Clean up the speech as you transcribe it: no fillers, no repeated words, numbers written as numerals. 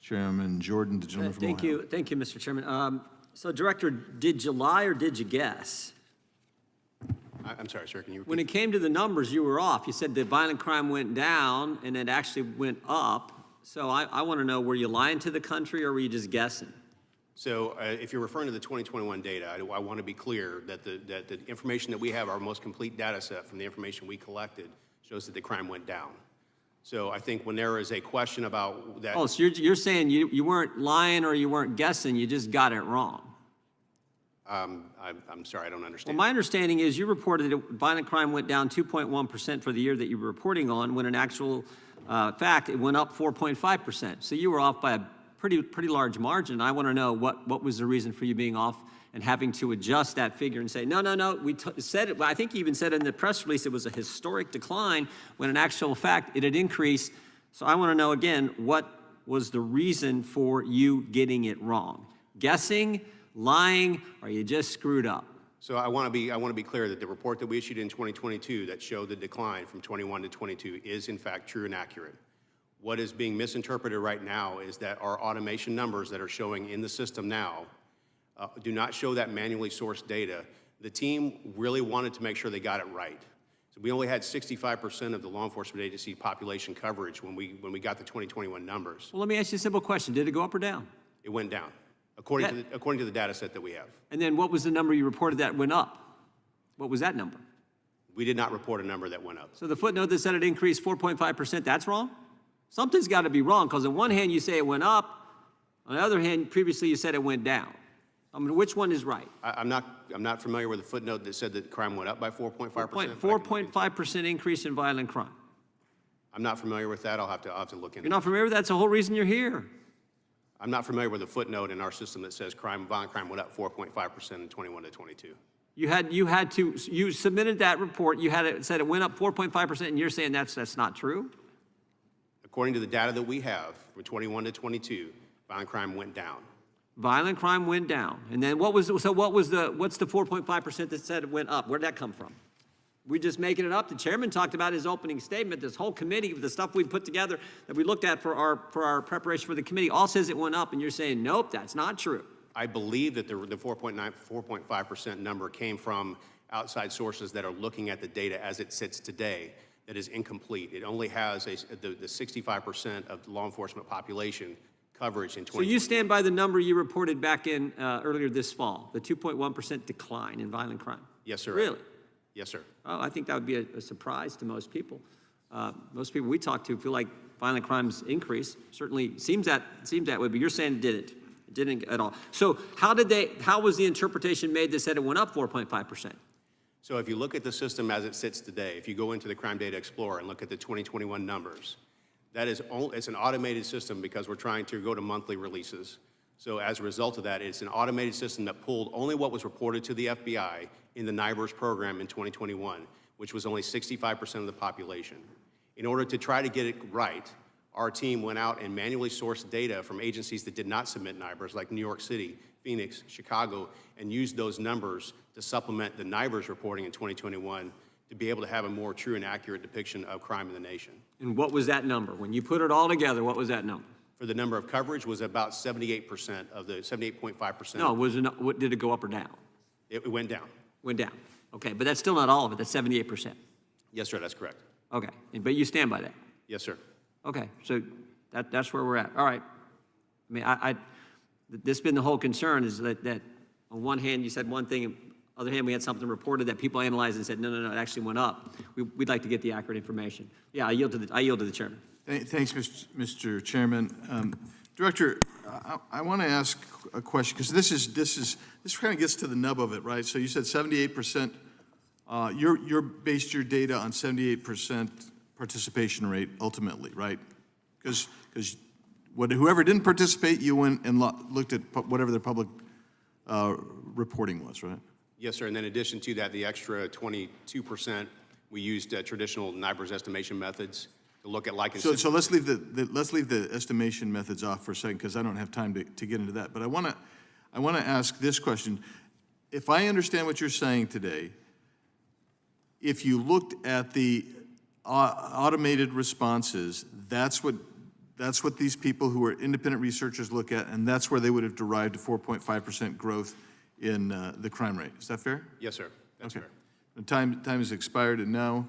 Chairman Jordan, the gentleman from Ohio. Thank you, Mr. Chairman. So, Director, did you lie or did you guess? I'm sorry, sir, can you repeat? When it came to the numbers, you were off. You said that violent crime went down and it actually went up. So I want to know, were you lying to the country or were you just guessing? So if you're referring to the 2021 data, I want to be clear that the information that we have, our most complete data set from the information we collected, shows that the crime went down. So I think when there is a question about that. Oh, so you're saying you weren't lying or you weren't guessing, you just got it wrong. I'm sorry, I don't understand. Well, my understanding is you reported that violent crime went down 2.1% for the year that you were reporting on, when in actual fact it went up 4.5%. So you were off by a pretty large margin. I want to know what was the reason for you being off and having to adjust that figure and say, no, we said it. I think you even said in the press release it was a historic decline, when in actual fact it had increased. So I want to know again, what was the reason for you getting it wrong? Guessing, lying, or you just screwed up? So I want to be clear that the report that we issued in 2022 that showed the decline from 21 to 22 is in fact true and accurate. What is being misinterpreted right now is that our automation numbers that are showing in the system now do not show that manually sourced data. The team really wanted to make sure they got it right. So we only had 65% of the law enforcement agency population coverage when we got the 2021 numbers. Well, let me ask you a simple question. Did it go up or down? It went down, according to the data set that we have. And then what was the number you reported that went up? What was that number? We did not report a number that went up. So the footnote that said it increased 4.5%, that's wrong? Something's got to be wrong, because on one hand you say it went up, on the other hand previously you said it went down. I mean, which one is right? I'm not familiar with the footnote that said that crime went up by 4.5%. 4.5% increase in violent crime. I'm not familiar with that. I'll have to look into it. You're not familiar with that? That's the whole reason you're here. I'm not familiar with the footnote in our system that says violent crime went up 4.5% in 21 to 22. You submitted that report. You had it said it went up 4.5%, and you're saying that's not true? According to the data that we have from 21 to 22, violent crime went down. Violent crime went down. And then what's the 4.5% that said it went up? Where'd that come from? We're just making it up. The chairman talked about his opening statement. This whole committee, the stuff we put together that we looked at for our preparation for the committee, all says it went up, and you're saying, nope, that's not true. I believe that the 4.5% number came from outside sources that are looking at the data as it sits today. That is incomplete. It only has the 65% of the law enforcement population coverage in 2020. So you stand by the number you reported back in earlier this fall, the 2.1% decline in violent crime? Yes, sir. Really? Yes, sir. Oh, I think that would be a surprise to most people. Most people we talk to feel like violent crimes increase. Certainly seems that way, but you're saying it didn't. It didn't at all. So how was the interpretation made that said it went up 4.5%? So if you look at the system as it sits today, if you go into the Crime Data Explorer and look at the 2021 numbers, it's an automated system because we're trying to go to monthly releases. So as a result of that, it's an automated system that pulled only what was reported to the FBI in the NIBRS program in 2021, which was only 65% of the population. In order to try to get it right, our team went out and manually sourced data from agencies that did not submit NIBRS, like New York City, Phoenix, Chicago, and used those numbers to supplement the NIBRS reporting in 2021 to be able to have a more true and accurate depiction of crime in the nation. And what was that number? When you put it all together, what was that number? For the number of coverage was about 78% of the 78.5%. No, did it go up or down? It went down. Went down. Okay, but that's still not all of it. That's 78%. Yes, sir, that's correct. Okay, but you stand by that? Yes, sir. Okay, so that's where we're at. All right. I mean, this has been the whole concern, is that on one hand you said one thing, on the other hand we had something reported that people analyzed and said, no, it actually went up. We'd like to get the accurate information. Yeah, I yield to the chairman. Thanks, Mr. Chairman. Director, I want to ask a question, because this kind of gets to the nub of it, right? So you said 78%. You're based your data on 78% participation rate ultimately, right? Because whoever didn't participate, you went and looked at whatever their public reporting was, right? Yes, sir. And then in addition to that, the extra 22%, we used traditional NIBRS estimation methods to look at like. So let's leave the estimation methods off for a second, because I don't have time to get into that. But I want to ask this question: if I understand what you're saying today, if you looked at the automated responses, that's what That's what these people who are independent researchers look at, and that's where they would have derived a 4.5% growth in the crime rate. Is that fair? Yes, sir. That's Okay. fair. The time has expired, and now